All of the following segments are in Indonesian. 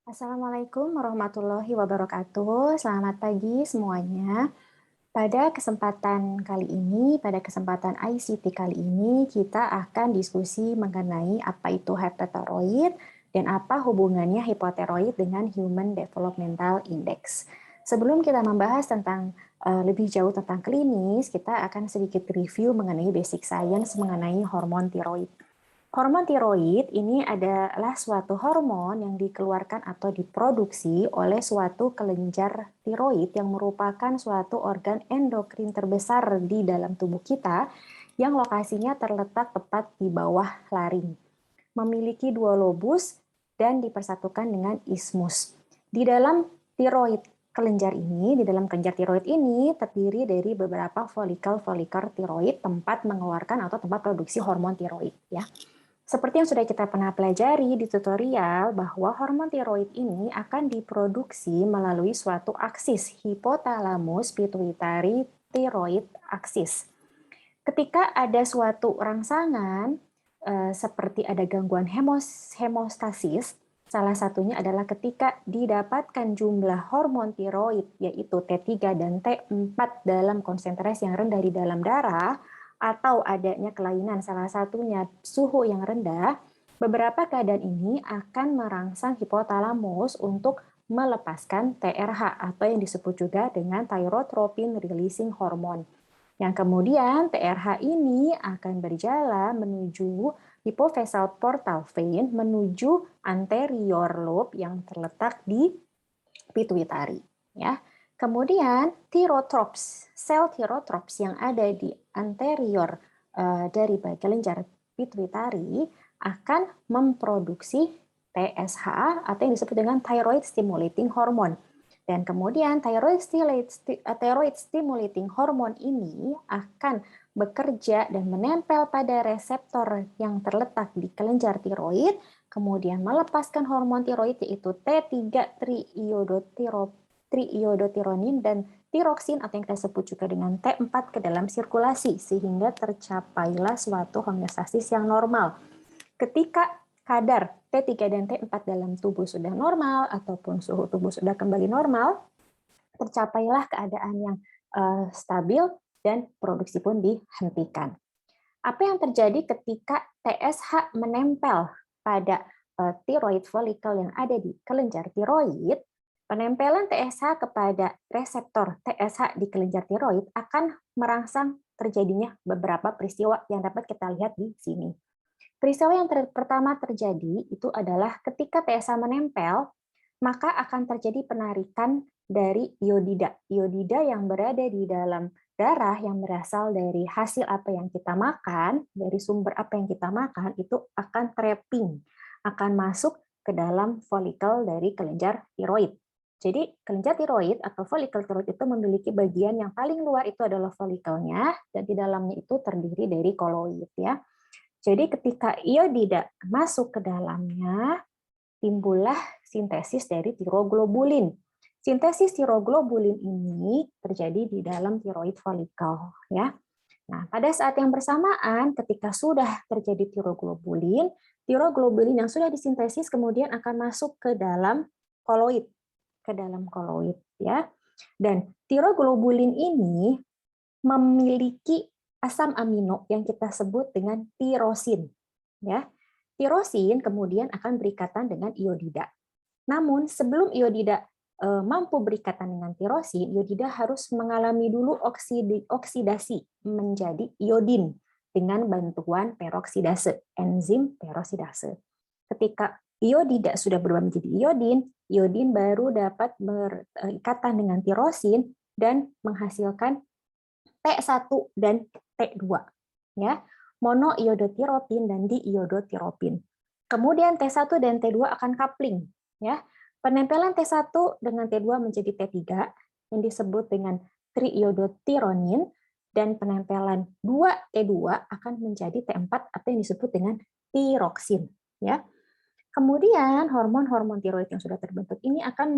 Assalamualaikum warahmatullahi wabarakatuh. Selamat pagi semuanya. Pada kesempatan kali ini, pada kesempatan ICT kali ini, kita akan diskusi mengenai apa itu hypothyroid dan apa hubungannya hipotiroid dengan Human Developmental Index. Sebelum kita membahas tentang lebih jauh tentang klinis, kita akan sedikit review mengenai basic science mengenai hormon tiroid. Hormon tiroid ini adalah suatu hormon yang dikeluarkan atau diproduksi oleh suatu kelenjar tiroid yang merupakan suatu organ endokrin terbesar di dalam tubuh kita yang lokasinya terletak tepat di bawah laring. Memiliki dua lobus dan dipersatukan dengan ismus. Di dalam tiroid di dalam kelenjar tiroid ini terdiri dari beberapa folikel-folikel tiroid tempat mengeluarkan atau tempat produksi hormon tiroid ya. Seperti yang sudah kita pernah pelajari di tutorial bahwa hormon tiroid ini akan diproduksi melalui suatu aksis hipotalamus pituitari tiroid aksis. Ketika ada suatu rangsangan seperti ada gangguan hemostasis, salah satunya adalah ketika didapatkan jumlah hormon tiroid yaitu T3 dan T4 dalam konsentrasi yang rendah di dalam darah, atau adanya kelainan salah satunya suhu yang rendah, beberapa keadaan ini akan merangsang hipotalamus untuk melepaskan TRH atau yang disebut juga dengan thyrotropin releasing hormone. Yang kemudian TRH ini akan berjalan menuju hypophyseal portal vein menuju anterior lobe yang terletak di pituitari ya. Kemudian tirotrops, sel tirotrops yang ada di anterior dari kelenjar pituitari akan memproduksi TSH atau yang disebut dengan thyroid stimulating hormone. Dan kemudian thyroid stimulating hormone ini akan bekerja dan menempel pada reseptor yang terletak di kelenjar tiroid, kemudian melepaskan hormon tiroid yaitu T3 triiodotironin dan tiroksin atau yang kita sebut juga dengan T4 ke dalam sirkulasi sehingga tercapailah suatu homeostasis yang normal. Ketika kadar T3 dan T4 dalam tubuh sudah normal ataupun suhu tubuh sudah kembali normal, tercapailah keadaan yang stabil dan produksi pun dihentikan. Apa yang terjadi ketika TSH menempel pada tiroid folikel yang ada di kelenjar tiroid? Penempelan TSH kepada reseptor TSH di kelenjar tiroid akan merangsang terjadinya beberapa peristiwa yang dapat kita lihat di sini. Peristiwa yang pertama terjadi itu adalah ketika TSH menempel, maka akan terjadi penarikan dari iodida. Iodida yang berada di dalam darah yang berasal dari hasil apa yang kita makan, dari sumber apa yang kita makan, itu akan trapping, akan masuk ke dalam folikel dari kelenjar tiroid. Jadi kelenjar tiroid atau folikel tiroid itu memiliki bagian yang paling luar itu adalah folikelnya, dan di dalamnya itu terdiri dari koloid ya. Jadi ketika iodida masuk ke dalamnya, timbullah sintesis dari tiroglobulin. Sintesis tiroglobulin ini terjadi di dalam tiroid folikel ya. Nah, pada saat yang bersamaan ketika sudah terjadi tiroglobulin, tiroglobulin yang sudah disintesis kemudian akan masuk ke dalam koloid, ya. Dan tiroglobulin ini memiliki asam amino yang kita sebut dengan tirosin, ya. Tirosin kemudian akan berikatan dengan iodida. Namun sebelum iodida mampu berikatan dengan tirosin, iodida harus mengalami dulu oksidasi menjadi iodin dengan bantuan peroksidase, enzim peroksidase. Ketika iodida sudah berubah menjadi iodin, iodin baru dapat berikatan dengan tirosin dan menghasilkan T1 dan T2 ya, monoiodotiropin dan diiodotiropin. Kemudian T1 dan T2 akan coupling ya. Penempelan T1 dengan T2 menjadi T3 yang disebut dengan triiodotironin, dan penempelan 2T2 akan menjadi T4 atau yang disebut dengan tiroksin ya. Kemudian hormon-hormon tiroid yang sudah terbentuk ini akan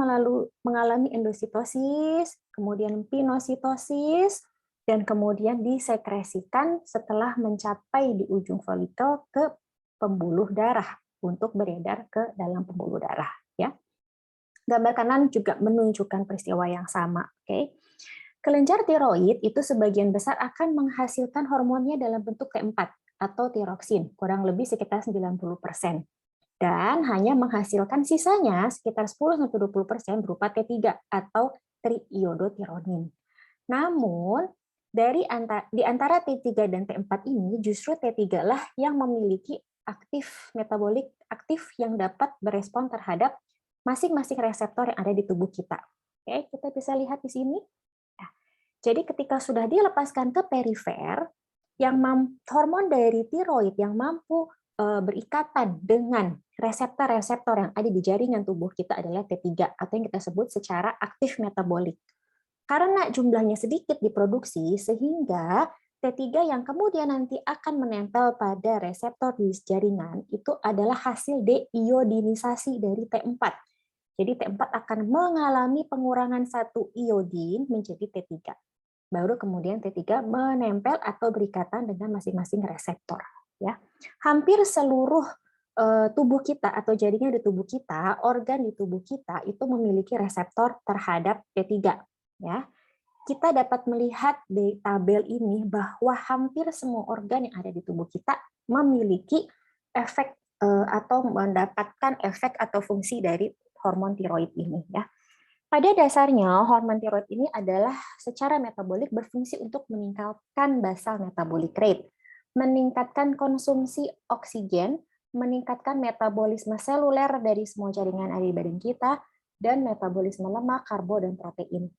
mengalami endositosis, kemudian pinositosis, dan kemudian disekresikan setelah mencapai di ujung folikel ke pembuluh darah untuk beredar ke dalam pembuluh darah ya. Gambar kanan juga menunjukkan peristiwa yang sama. Oke. Kelenjar tiroid itu sebagian besar akan menghasilkan hormonnya dalam bentuk T4 atau tiroksin, kurang lebih sekitar 90%. Dan hanya menghasilkan sisanya sekitar 10-20% berupa T3 atau triiodotironin. Namun, di antara T3 dan T4 ini, justru T3 lah yang memiliki metabolik aktif yang dapat berespon terhadap masing-masing reseptor yang ada di tubuh kita. Oke, kita bisa lihat di sini. Nah, jadi ketika sudah dilepaskan ke perifer, hormon dari tiroid yang mampu berikatan dengan reseptor-reseptor yang ada di jaringan tubuh kita adalah T3 atau yang kita sebut secara aktif metabolik. Karena jumlahnya sedikit diproduksi, sehingga T3 yang kemudian nanti akan menempel pada reseptor di jaringan itu adalah hasil deiodinisasi dari T4. Jadi T4 akan mengalami pengurangan satu iodin menjadi T3. Baru kemudian T3 menempel atau berikatan dengan masing-masing reseptor. Ya, hampir seluruh tubuh kita atau jaringan di tubuh kita, organ di tubuh kita itu memiliki reseptor terhadap T3. Ya, kita dapat melihat di tabel ini bahwa hampir semua organ yang ada di tubuh kita memiliki efek atau mendapatkan efek atau fungsi dari hormon tiroid ini. Ya, pada dasarnya hormon tiroid ini adalah secara metabolik berfungsi untuk meningkatkan basal metabolic rate, meningkatkan konsumsi oksigen, meningkatkan metabolisme seluler dari semua jaringan ada di badan kita, dan metabolisme lemak, karbo, dan protein.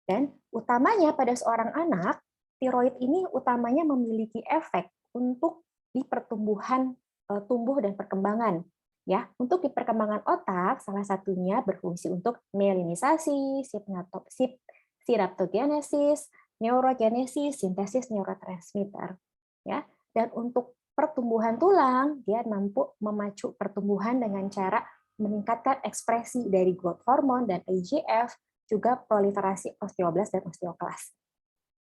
Dan utamanya pada seorang anak, tiroid ini utamanya memiliki efek untuk di pertumbuhan tumbuh dan perkembangan. Ya, untuk di perkembangan otak, salah satunya berfungsi untuk myelinisasi, synaptogenesis, neurogenesis, sintesis neurotransmitter. Ya, dan untuk pertumbuhan tulang, dia mampu memacu pertumbuhan dengan cara meningkatkan ekspresi dari growth hormone dan IGF, juga proliferasi osteoblast dan osteoklas.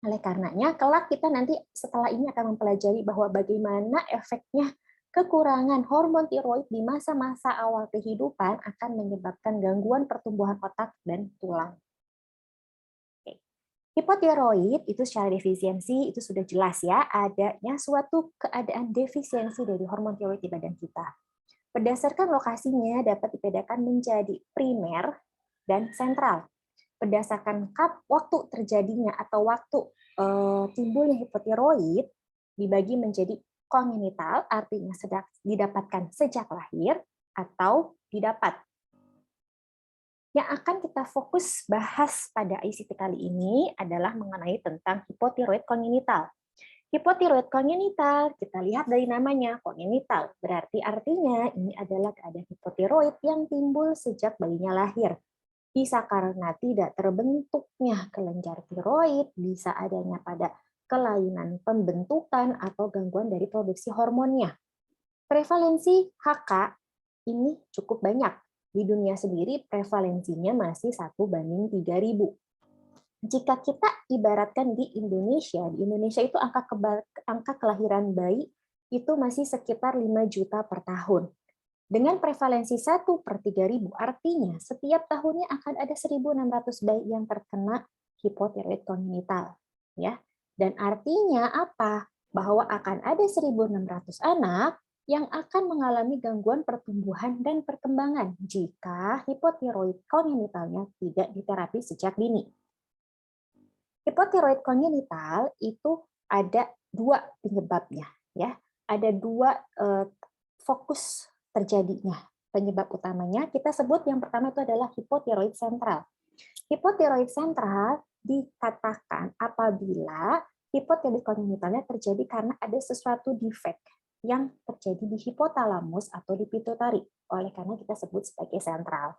Oleh karenanya, kelak kita nanti setelah ini akan mempelajari bahwa bagaimana efeknya kekurangan hormon tiroid di masa-masa awal kehidupan akan menyebabkan gangguan pertumbuhan otak dan tulang. Hipotiroid itu secara defisiensi itu sudah jelas ya, adanya suatu keadaan defisiensi dari hormon tiroid di badan kita. Berdasarkan lokasinya dapat dibedakan menjadi primer dan sentral. Berdasarkan waktu terjadinya atau waktu timbulnya hipotiroid dibagi menjadi kongenital, artinya didapatkan sejak lahir, atau didapat. Yang akan kita fokus bahas pada ICT kali ini adalah mengenai tentang hipotiroid kongenital. Hipotiroid kongenital, kita lihat dari namanya, kongenital. Berarti artinya ini adalah keadaan hipotiroid yang timbul sejak bayinya lahir. Bisa karena tidak terbentuknya kelenjar tiroid, bisa adanya pada kelainan pembentukan atau gangguan dari produksi hormonnya. Prevalensi HK ini cukup banyak. Di dunia sendiri prevalensinya masih 1/3000. Jika kita ibaratkan di Indonesia itu angka kelahiran bayi itu masih sekitar 5 juta per tahun. Dengan prevalensi 1/3000, artinya setiap tahunnya akan ada 1.600 bayi yang terkena hipotiroid kongenital. Ya. Dan artinya apa? Bahwa akan ada 1.600 anak yang akan mengalami gangguan pertumbuhan dan perkembangan jika hipotiroid kongenitalnya tidak diterapi sejak dini. Hipotiroid kongenital itu ada 2 penyebabnya. Ya. Ada 2 fokus terjadinya. Penyebab utamanya kita sebut yang pertama itu adalah hipotiroid sentral. Hipotiroid sentral dikatakan apabila hipotiroid kongenitalnya terjadi karena ada sesuatu defek yang terjadi di hipotalamus atau di pituitari. Oleh karena kita sebut sebagai sentral.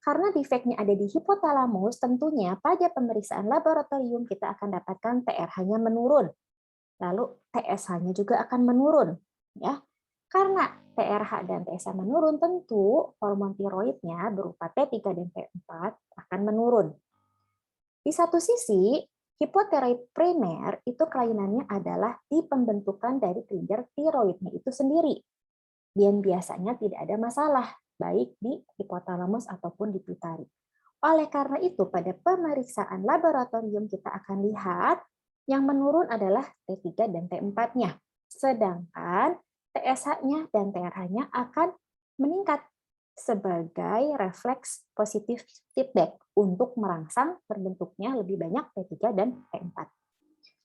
Karena defeknya ada di hipotalamus, tentunya pada pemeriksaan laboratorium kita akan dapatkan TRH-nya menurun. Lalu TSH-nya juga akan menurun. Ya. Karena TRH dan TSH menurun, tentu hormon tiroidnya berupa T3 dan T4 akan menurun. Di satu sisi, hipotiroid primer itu kelainannya adalah di pembentukan dari kelenjar tiroidnya itu sendiri. Dan biasanya tidak ada masalah. baik di hipotalamus ataupun di pitari. Oleh karena itu, pada pemeriksaan laboratorium kita akan lihat yang menurun adalah T3 dan T4-nya. Sedangkan TSH-nya dan TRH-nya akan meningkat sebagai refleks positif feedback untuk merangsang terbentuknya lebih banyak T3 dan T4.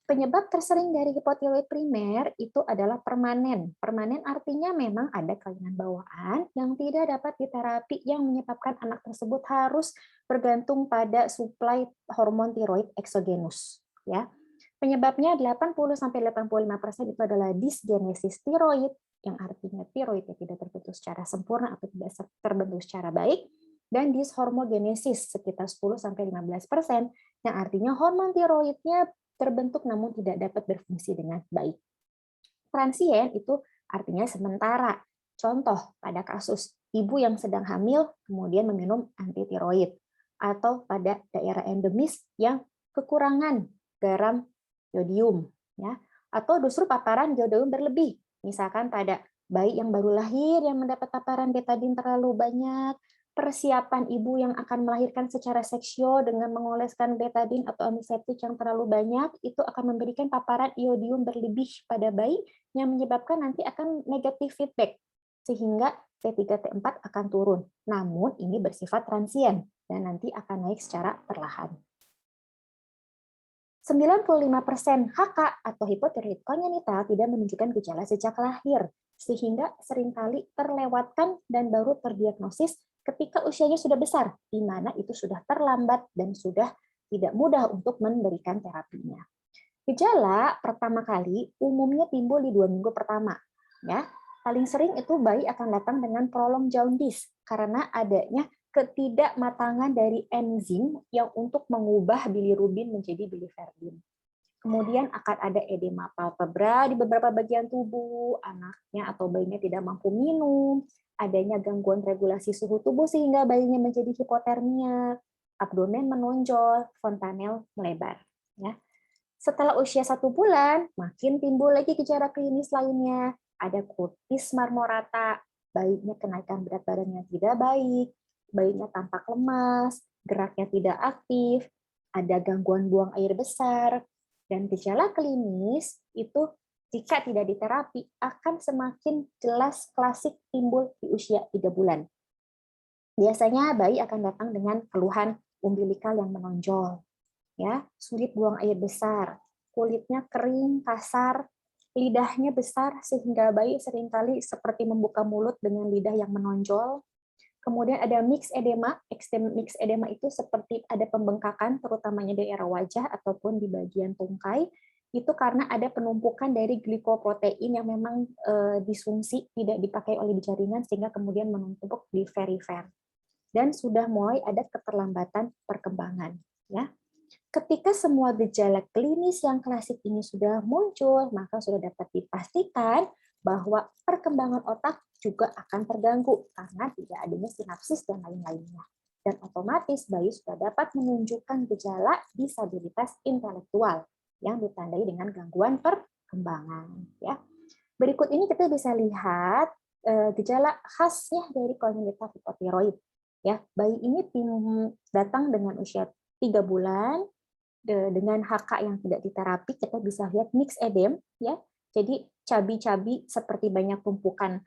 Penyebab tersering dari hipotiroid primer itu adalah permanen. Permanen artinya memang ada kelainan bawaan yang tidak dapat diterapi yang menyebabkan anak tersebut harus bergantung pada suplai hormon tiroid eksogenus. Ya. Penyebabnya 80-85% itu adalah disgenesis tiroid, yang artinya tiroidnya tidak terbentuk secara sempurna atau tidak terbentuk secara baik, dan dishormogenesis sekitar 10-15%, yang artinya hormon tiroidnya terbentuk namun tidak dapat berfungsi dengan baik. Transien itu artinya sementara. Contoh pada kasus ibu yang sedang hamil kemudian meminum antitiroid, atau pada daerah endemis yang kekurangan garam yodium, ya, atau justru paparan yodium berlebih. Misalkan pada bayi yang baru lahir yang mendapat paparan betadin terlalu banyak, persiapan ibu yang akan melahirkan secara seksual dengan mengoleskan betadin atau antiseptik yang terlalu banyak, itu akan memberikan paparan iodium berlebih pada bayi yang menyebabkan nanti akan negatif feedback, sehingga T3, T4 akan turun. Namun ini bersifat transien dan nanti akan naik secara perlahan. 95% HK atau hipotiroid kongenital tidak menunjukkan gejala sejak lahir, sehingga seringkali terlewatkan dan baru terdiagnosis ketika usianya sudah besar, di mana itu sudah terlambat dan sudah tidak mudah untuk memberikan terapinya. Gejala pertama kali umumnya timbul di 2 minggu pertama. Ya, paling sering itu bayi akan datang dengan prolonged jaundice karena adanya ketidakmatangan dari enzim yang untuk mengubah bilirubin menjadi biliverdin. Kemudian akan ada edema palpebra di beberapa bagian tubuh, anaknya atau bayinya tidak mampu minum, adanya gangguan regulasi suhu tubuh sehingga bayinya menjadi hipotermia, abdomen menonjol, fontanel melebar. Ya. Setelah usia 1 bulan, makin timbul lagi gejala klinis lainnya. Ada kutis marmorata, bayinya kenaikan berat badannya tidak baik, bayinya tampak lemas, geraknya tidak aktif, ada gangguan buang air besar, dan gejala klinis itu jika tidak diterapi akan semakin jelas klasik timbul di usia 3 bulan. Biasanya bayi akan datang dengan keluhan umbilikal yang menonjol, ya, sulit buang air besar, kulitnya kering, kasar, lidahnya besar sehingga bayi seringkali seperti membuka mulut dengan lidah yang menonjol. Kemudian ada mixed edema. Mixed edema itu seperti ada pembengkakan, terutamanya di daerah wajah ataupun di bagian tungkai. Itu karena ada penumpukan dari glikoprotein yang memang disfungsi, tidak dipakai oleh jaringan, sehingga kemudian menumpuk di perifer. Dan sudah mulai ada keterlambatan perkembangan. Ya. Ketika semua gejala klinis yang klasik ini sudah muncul, maka sudah dapat dipastikan bahwa perkembangan otak juga akan terganggu karena tidak adanya sinapsis dan lain-lainnya. Dan otomatis bayi sudah dapat menunjukkan gejala disabilitas intelektual yang ditandai dengan gangguan perkembangan. Ya. Berikut ini kita bisa lihat gejala khasnya dari kongenital hipotiroid. Ya, bayi ini datang dengan usia 3 bulan dengan HK yang tidak diterapi, kita bisa lihat mixed edem, ya. Jadi cabi-cabi seperti banyak tumpukan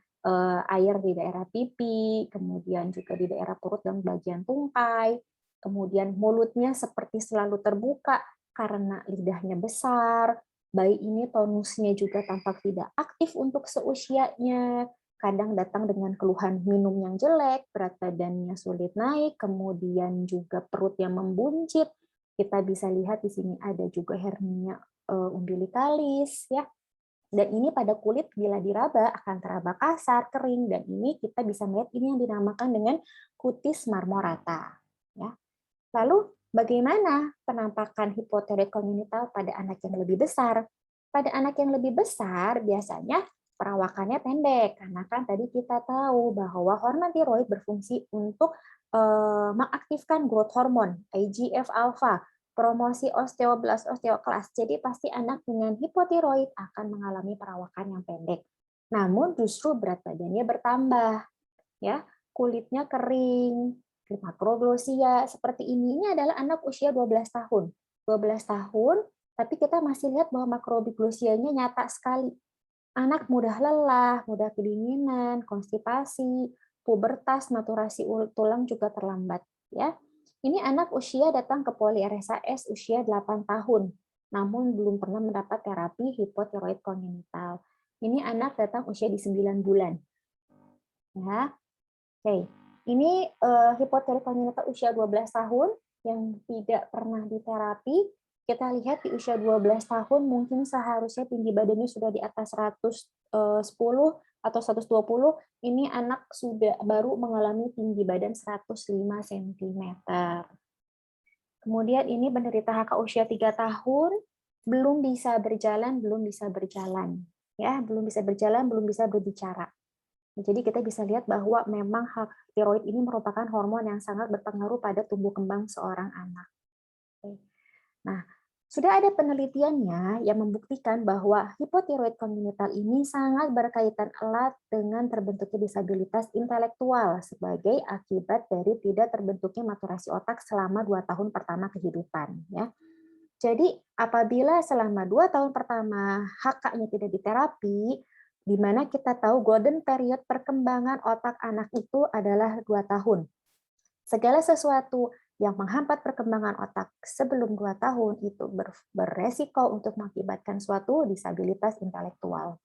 air di daerah pipi, kemudian juga di daerah perut dan bagian tungkai, kemudian mulutnya seperti selalu terbuka karena lidahnya besar, bayi ini tonusnya juga tampak tidak aktif untuk seusianya, kadang datang dengan keluhan minum yang jelek, berat badannya sulit naik, kemudian juga perut yang membuncit. Kita bisa lihat di sini ada juga hernia umbilikalis, ya. Dan ini pada kulit bila diraba akan teraba kasar, kering, dan ini kita bisa melihat ini yang dinamakan dengan kutis marmorata. Ya. Lalu bagaimana penampakan hipotiroid kongenital pada anak yang lebih besar? Pada anak yang lebih besar biasanya perawakannya pendek karena kan tadi kita tahu bahwa hormon tiroid berfungsi untuk mengaktifkan growth hormone IGF alpha, promosi osteoblast osteoklas. Jadi pasti anak dengan hipotiroid akan mengalami perawakan yang pendek. Namun justru berat badannya bertambah, ya. kulitnya kering, makroglosia seperti ini. Ini adalah anak usia 12 tahun. 12 tahun, tapi kita masih lihat bahwa makroglosianya nyata sekali. Anak mudah lelah, mudah kedinginan, konstipasi, pubertas, maturasi tulang juga terlambat. Ya, ini anak usia datang ke poli RSAS usia 8 tahun, namun belum pernah mendapat terapi hipotiroid kongenital. Ini anak datang usia di 9 bulan. Ya, oke. Ini hipotiroid kongenital usia 12 tahun yang tidak pernah diterapi. Kita lihat di usia 12 tahun mungkin seharusnya tinggi badannya sudah di atas 110 atau 120. Ini anak sudah baru mengalami tinggi badan 105 cm. Kemudian ini penderita HK usia 3 tahun, belum bisa berjalan, ya, belum bisa berjalan, belum bisa berbicara. Jadi kita bisa lihat bahwa memang tiroid ini merupakan hormon yang sangat berpengaruh pada tumbuh kembang seorang anak. Nah, sudah ada penelitiannya yang membuktikan bahwa hipotiroid kongenital ini sangat berkaitan erat dengan terbentuknya disabilitas intelektual sebagai akibat dari tidak terbentuknya maturasi otak selama 2 tahun pertama kehidupan. Ya. Jadi apabila selama 2 tahun pertama HK-nya tidak diterapi, di mana kita tahu golden period perkembangan otak anak itu adalah 2 tahun. Segala sesuatu yang menghambat perkembangan otak sebelum 2 tahun itu beresiko untuk mengakibatkan suatu disabilitas intelektual.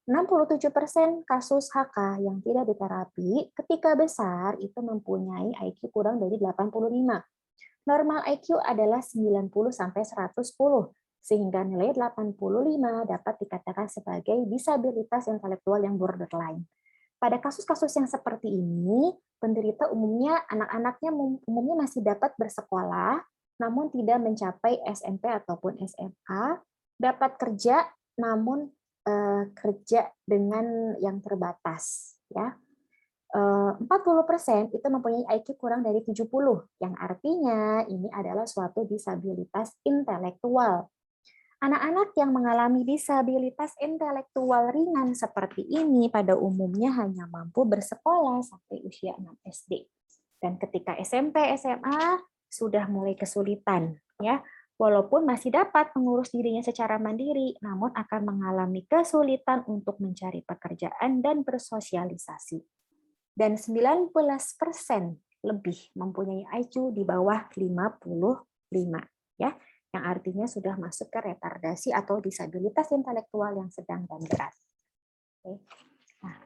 67% kasus HK yang tidak diterapi ketika besar itu mempunyai IQ kurang dari 85. Normal IQ adalah 90 sampai 110, sehingga nilai 85 dapat dikatakan sebagai disabilitas intelektual yang borderline. Pada kasus-kasus yang seperti ini, penderita umumnya anak-anaknya umumnya masih dapat bersekolah, namun tidak mencapai SMP ataupun SMA, dapat kerja, namun kerja dengan yang terbatas. Ya. 40% itu mempunyai IQ kurang dari 70, yang artinya ini adalah suatu disabilitas intelektual. Anak-anak yang mengalami disabilitas intelektual ringan seperti ini pada umumnya hanya mampu bersekolah sampai usia 6 SD. Dan ketika SMP, SMA sudah mulai kesulitan, ya. Walaupun masih dapat mengurus dirinya secara mandiri, namun akan mengalami kesulitan untuk mencari pekerjaan dan bersosialisasi. Dan 19% lebih mempunyai IQ di bawah 55, ya, yang artinya sudah masuk ke retardasi atau disabilitas intelektual yang sedang dan berat. Nah,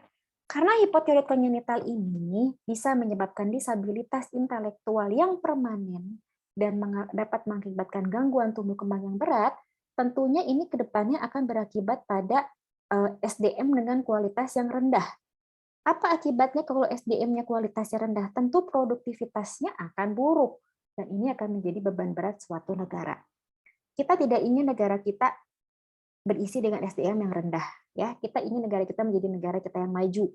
karena hipotiroid kongenital ini bisa menyebabkan disabilitas intelektual yang permanen dan dapat mengakibatkan gangguan tumbuh kembang yang berat, tentunya ini ke depannya akan berakibat pada SDM dengan kualitas yang rendah. Apa akibatnya kalau SDM-nya kualitasnya rendah? Tentu produktivitasnya akan buruk, dan ini akan menjadi beban berat suatu negara. Kita tidak ingin negara kita berisi dengan SDM yang rendah, ya. Kita ingin negara kita menjadi negara kita yang maju.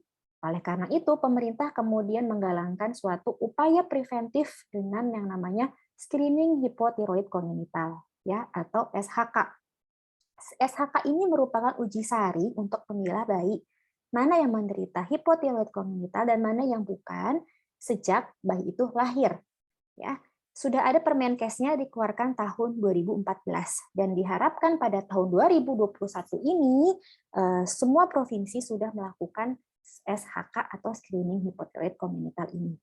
Oleh karena itu, pemerintah kemudian menggalangkan suatu upaya preventif dengan yang namanya screening hipotiroid kongenital, ya, atau SHK. SHK ini merupakan uji sari untuk memilah bayi mana yang menderita hipotiroid kongenital dan mana yang bukan sejak bayi itu lahir. Ya, sudah ada Permenkesnya dikeluarkan tahun 2014 dan diharapkan pada tahun 2021 ini semua provinsi sudah melakukan SHK atau screening hipotiroid kongenital ini.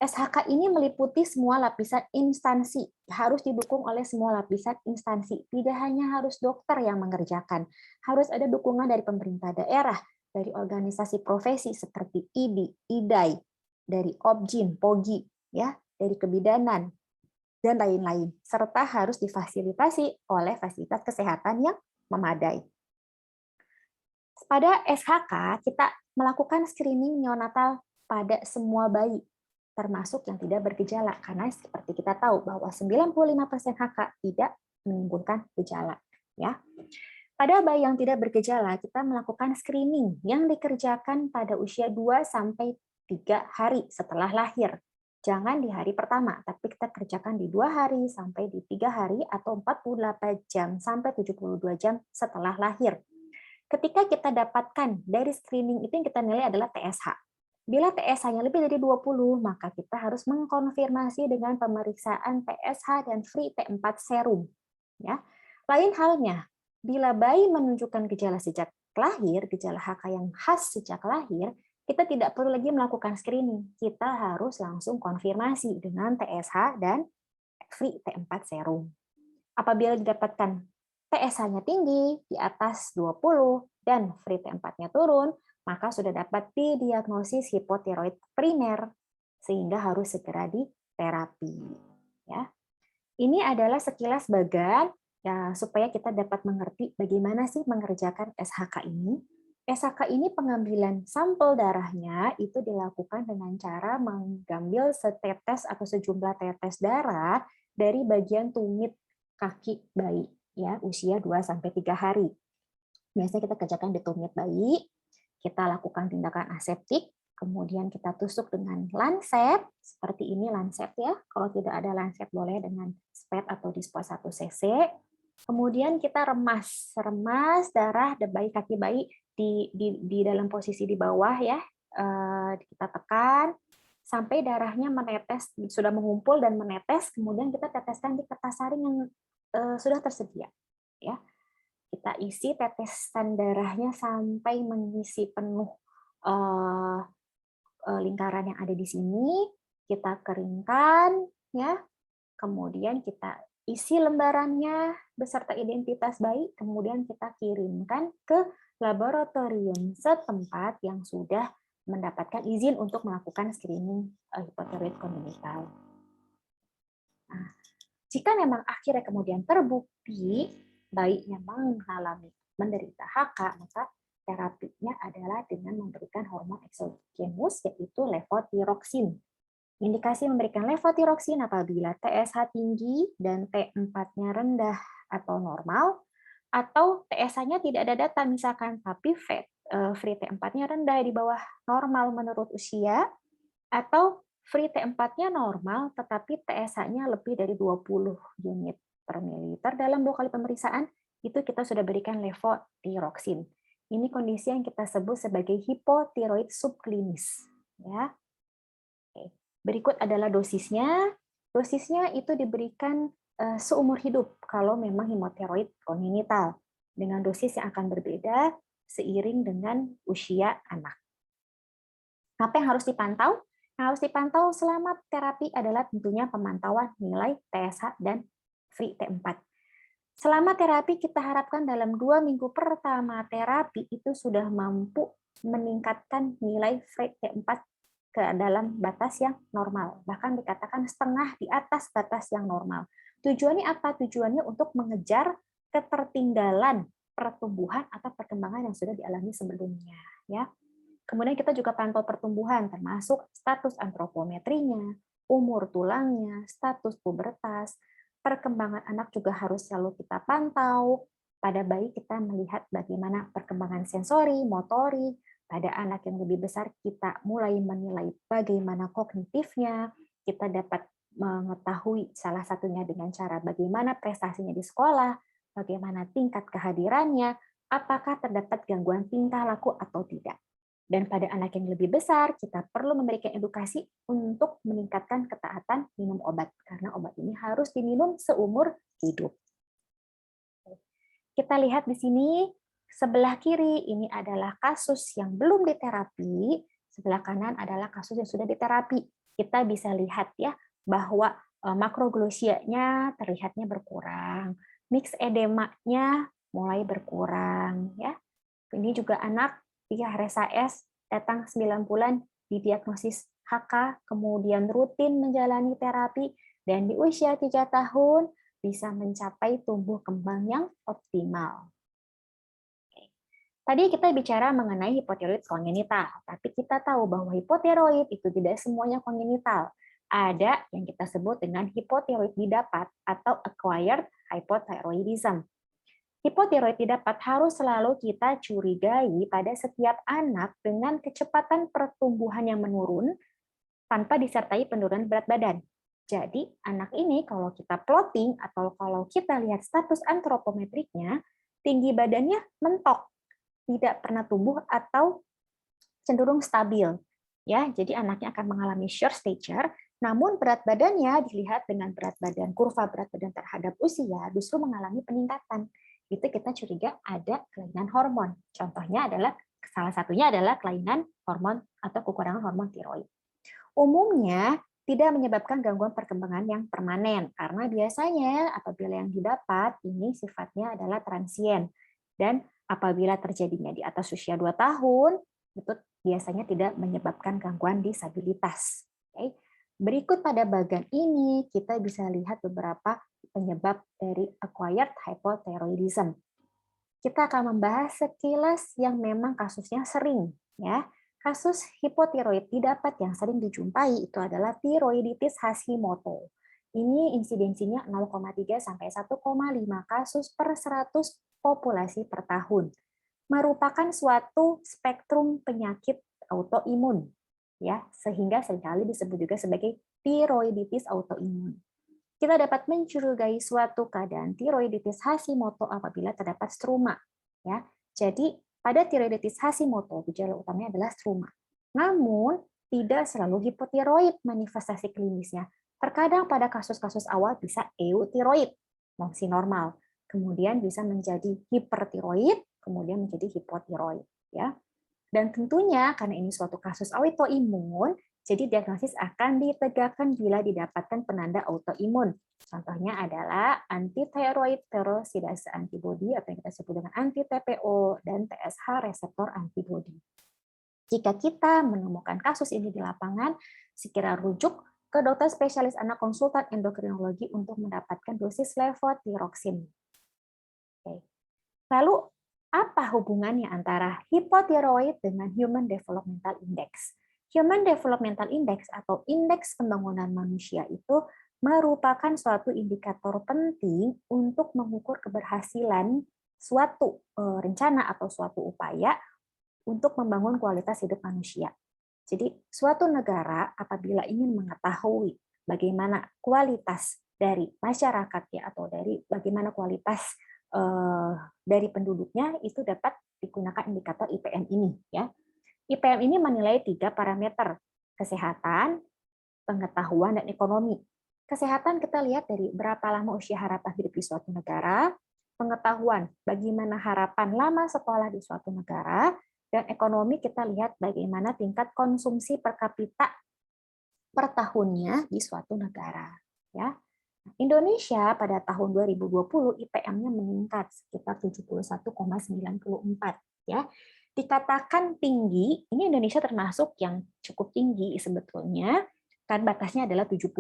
SHK ini meliputi semua lapisan instansi, harus didukung oleh semua lapisan instansi. Tidak hanya harus dokter yang mengerjakan, harus ada dukungan dari pemerintah daerah, dari organisasi profesi seperti IDI, IDAI, dari Objin, POGI, ya, dari kebidanan, dan lain-lain, serta harus difasilitasi oleh fasilitas kesehatan yang memadai. Pada SHK, kita melakukan screening neonatal pada semua bayi, termasuk yang tidak bergejala, karena seperti kita tahu bahwa 95% HK tidak menimbulkan gejala. Ya. Pada bayi yang tidak bergejala, kita melakukan screening yang dikerjakan pada usia 2-3 hari setelah lahir. Jangan di hari pertama, tapi kita kerjakan di 2 hari sampai di 3 hari atau 48 jam sampai 72 jam setelah lahir. Ketika kita dapatkan dari screening itu yang kita nilai adalah TSH. Bila TSH-nya lebih dari 20, maka kita harus mengkonfirmasi dengan pemeriksaan TSH dan free T4 serum. Ya. Lain halnya, bila bayi menunjukkan gejala sejak lahir, gejala HK yang khas sejak lahir, kita tidak perlu lagi melakukan screening. Kita harus langsung konfirmasi dengan TSH dan free T4 serum. Apabila didapatkan TSH-nya tinggi, di atas 20, dan free T4-nya turun, maka sudah dapat didiagnosis hipotiroid primer, sehingga harus segera diterapi. Ya. Ini adalah sekilas bagan ya, supaya kita dapat mengerti bagaimana sih mengerjakan SHK ini. SHK ini pengambilan sampel darahnya itu dilakukan dengan cara mengambil setetes atau sejumlah tetes darah dari bagian tumit kaki bayi ya usia 2-3 hari. Biasanya kita kerjakan di tumit bayi, kita lakukan tindakan aseptik, kemudian kita tusuk dengan lancet, seperti ini lancet ya. Kalau tidak ada lancet boleh dengan spet atau dispo 1 cc. Kemudian kita remas darah bayi kaki bayi di dalam posisi di bawah ya. Kita tekan sampai darahnya menetes, sudah mengumpul dan menetes, kemudian kita teteskan di kertas saring yang sudah tersedia. Ya, kita isi tetesan darahnya sampai mengisi penuh lingkaran yang ada di sini. Kita keringkan, ya. Kemudian kita isi lembarannya beserta identitas bayi, kemudian kita kirimkan ke laboratorium setempat yang sudah mendapatkan izin untuk melakukan screening hipotiroid kongenital. Nah, jika memang akhirnya kemudian terbukti bayinya mengalami menderita HK, maka terapinya adalah dengan memberikan hormon eksogenus yaitu levotiroxin. Indikasi memberikan levotiroxin apabila TSH tinggi dan T4-nya rendah atau normal, atau TSH-nya tidak ada data misalkan, tapi free T4-nya rendah di bawah normal menurut usia, atau free T4-nya normal tetapi TSH-nya lebih dari 20 unit per mililiter dalam 2 kali pemeriksaan, itu kita sudah berikan levotiroxin. Ini kondisi yang kita sebut sebagai hipotiroid subklinis. Ya. Berikut adalah dosisnya. Dosisnya itu diberikan seumur hidup kalau memang hipotiroid kongenital, dengan dosis yang akan berbeda seiring dengan usia anak. Apa yang harus dipantau? Yang harus dipantau selama terapi adalah tentunya pemantauan nilai TSH dan free T4. Selama terapi kita harapkan dalam 2 minggu pertama terapi itu sudah mampu meningkatkan nilai free T4 ke dalam batas yang normal, bahkan dikatakan setengah di atas batas yang normal. Tujuannya apa? Tujuannya untuk mengejar ketertinggalan pertumbuhan atau perkembangan yang sudah dialami sebelumnya. Ya. Kemudian kita juga pantau pertumbuhan, termasuk status antropometrinya, umur tulangnya, status pubertas, perkembangan anak juga harus selalu kita pantau. Pada bayi kita melihat bagaimana perkembangan sensori, motorik. Pada anak yang lebih besar kita mulai menilai bagaimana kognitifnya, kita dapat mengetahui salah satunya dengan cara bagaimana prestasinya di sekolah, bagaimana tingkat kehadirannya, apakah terdapat gangguan tingkah laku atau tidak. Dan pada anak yang lebih besar, kita perlu memberikan edukasi untuk meningkatkan ketaatan minum obat, karena obat ini harus diminum seumur hidup. Kita lihat di sini, sebelah kiri ini adalah kasus yang belum diterapi, sebelah kanan adalah kasus yang sudah diterapi. Kita bisa lihat ya bahwa makroglosianya terlihatnya berkurang, mix edemanya mulai berkurang ya. Ini juga anak di RSAS datang 9 bulan didiagnosis HK, kemudian rutin menjalani terapi, dan di usia 3 tahun bisa mencapai tumbuh kembang yang optimal. Tadi kita bicara mengenai hipotiroid kongenital, tapi kita tahu bahwa hipotiroid itu tidak semuanya kongenital. Ada yang kita sebut dengan hipotiroid didapat atau acquired hypothyroidism. Hipotiroid didapat harus selalu kita curigai pada setiap anak dengan kecepatan pertumbuhan yang menurun tanpa disertai penurunan berat badan. Jadi, anak ini kalau kita plotting atau kalau kita lihat status antropometriknya, tinggi badannya mentok, tidak pernah tumbuh atau cenderung stabil. Ya, jadi anaknya akan mengalami short stature, namun berat badannya dilihat dengan kurva berat badan terhadap usia justru mengalami peningkatan. Itu kita curiga ada kelainan hormon. Contohnya adalah salah satunya adalah kelainan hormon atau kekurangan hormon tiroid. Umumnya tidak menyebabkan gangguan perkembangan yang permanen karena biasanya apabila yang didapat ini sifatnya adalah transien dan apabila terjadinya di atas usia 2 tahun itu biasanya tidak menyebabkan gangguan disabilitas. Oke. Berikut pada bagian ini kita bisa lihat beberapa penyebab dari acquired hypothyroidism. Kita akan membahas sekilas yang memang kasusnya sering, ya. Kasus hipotiroid didapat yang sering dijumpai itu adalah tiroiditis Hashimoto. Ini insidensinya 0,3 sampai 1,5 kasus per 100 populasi per tahun. Merupakan suatu spektrum penyakit autoimun, ya, sehingga seringkali disebut juga sebagai tiroiditis autoimun. Kita dapat mencurigai suatu keadaan tiroiditis Hashimoto apabila terdapat struma. Ya, jadi pada tiroiditis Hashimoto gejala utamanya adalah struma. Namun tidak selalu hipotiroid manifestasi klinisnya. Terkadang pada kasus-kasus awal bisa eutiroid, masih normal. Kemudian bisa menjadi hipertiroid, kemudian menjadi hipotiroid. Ya. Dan tentunya karena ini suatu kasus autoimun, jadi diagnosis akan ditegakkan bila didapatkan penanda autoimun. Contohnya adalah anti-thyroid peroxidase antibody atau yang kita sebut dengan anti-TPO dan TSH reseptor antibody. Jika kita menemukan kasus ini di lapangan, segera rujuk ke dokter spesialis anak konsultan endokrinologi untuk mendapatkan dosis levothyroxine. Oke. Lalu apa hubungannya antara hipotiroid dengan Human Developmental Index? Human Developmental Index atau indeks pembangunan manusia itu merupakan suatu indikator penting untuk mengukur keberhasilan suatu rencana atau suatu upaya untuk membangun kualitas hidup manusia. Jadi, suatu negara apabila ingin mengetahui bagaimana kualitas dari masyarakatnya atau dari bagaimana kualitas dari penduduknya itu dapat digunakan indikator IPM ini, ya. IPM ini menilai 3 parameter: kesehatan, pengetahuan, dan ekonomi. Kesehatan kita lihat dari berapa lama usia harapan hidup di suatu negara, pengetahuan bagaimana harapan lama sekolah di suatu negara, dan ekonomi kita lihat bagaimana tingkat konsumsi per kapita per tahunnya di suatu negara, ya. Indonesia pada tahun 2020 IPM-nya meningkat sekitar 71,94, ya. Dikatakan tinggi, ini Indonesia termasuk yang cukup tinggi sebetulnya, kan batasnya adalah 70,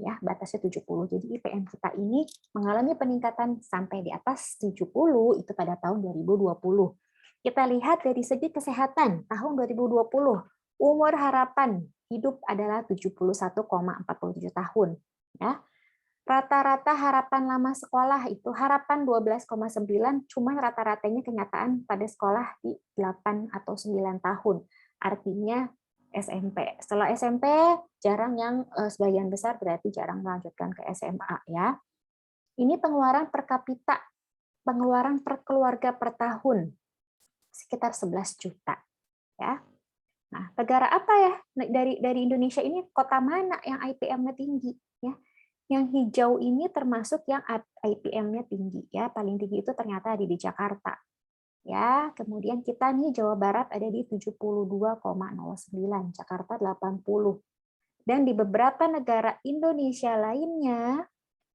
ya, batasnya 70. Jadi IPM kita ini mengalami peningkatan sampai di atas 70 itu pada tahun 2020. Kita lihat dari segi kesehatan, tahun 2020 umur harapan hidup adalah 71,47 tahun, ya. Rata-rata harapan lama sekolah itu harapan 12,9, cuman rata-ratanya kenyataan pada sekolah di 8 atau 9 tahun. Artinya SMP. Setelah SMP jarang yang sebagian besar berarti jarang melanjutkan ke SMA, ya. Ini pengeluaran per kapita, pengeluaran per keluarga per tahun sekitar 11 juta, ya. Nah, negara apa ya dari Indonesia ini, kota mana yang IPM-nya tinggi, ya? Yang hijau ini termasuk yang IPM-nya tinggi, ya. Paling tinggi itu ternyata ada di Jakarta. Ya, kemudian kita nih Jawa Barat ada di 72,09, Jakarta 80. Dan di beberapa negara Indonesia lainnya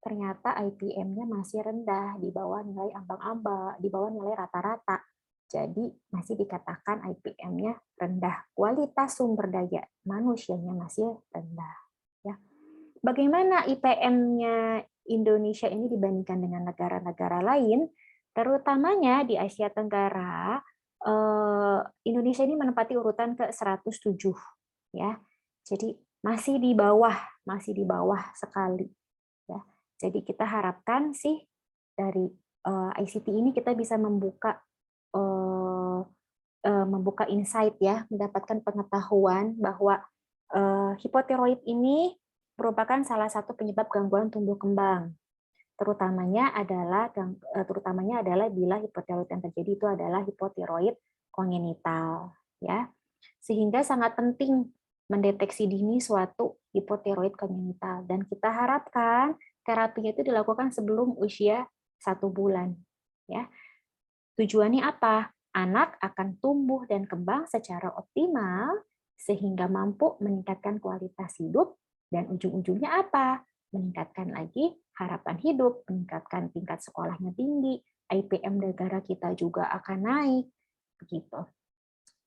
ternyata IPM-nya masih rendah, di bawah nilai ambang-ambang, di bawah nilai rata-rata. Jadi masih dikatakan IPM-nya rendah. Kualitas sumber daya manusianya masih rendah. Ya. Bagaimana IPM-nya Indonesia ini dibandingkan dengan negara-negara lain, terutamanya di Asia Tenggara, Indonesia ini menempati urutan ke 107, ya. Jadi masih di bawah sekali, ya. Jadi kita harapkan sih dari ICT ini kita bisa membuka insight, ya, mendapatkan pengetahuan bahwa hipotiroid ini merupakan salah satu penyebab gangguan tumbuh kembang. Terutamanya adalah bila hipotiroid yang terjadi itu adalah hipotiroid kongenital, ya. Sehingga sangat penting mendeteksi dini suatu hipotiroid kongenital. Dan kita harapkan terapinya itu dilakukan sebelum usia 1 bulan. Ya. Tujuannya apa? Anak akan tumbuh dan kembang secara optimal sehingga mampu meningkatkan kualitas hidup dan ujung-ujungnya apa? Meningkatkan lagi harapan hidup, meningkatkan tingkat sekolahnya tinggi, IPM negara kita juga akan naik. Begitu.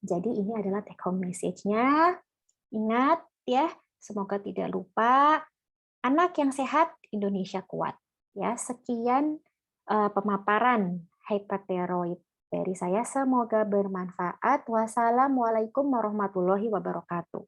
Jadi ini adalah take home message-nya. Ingat ya, semoga tidak lupa, anak yang sehat, Indonesia kuat. Ya, sekian pemaparan hyperthyroid dari saya. Semoga bermanfaat. Wassalamualaikum warahmatullahi wabarakatuh.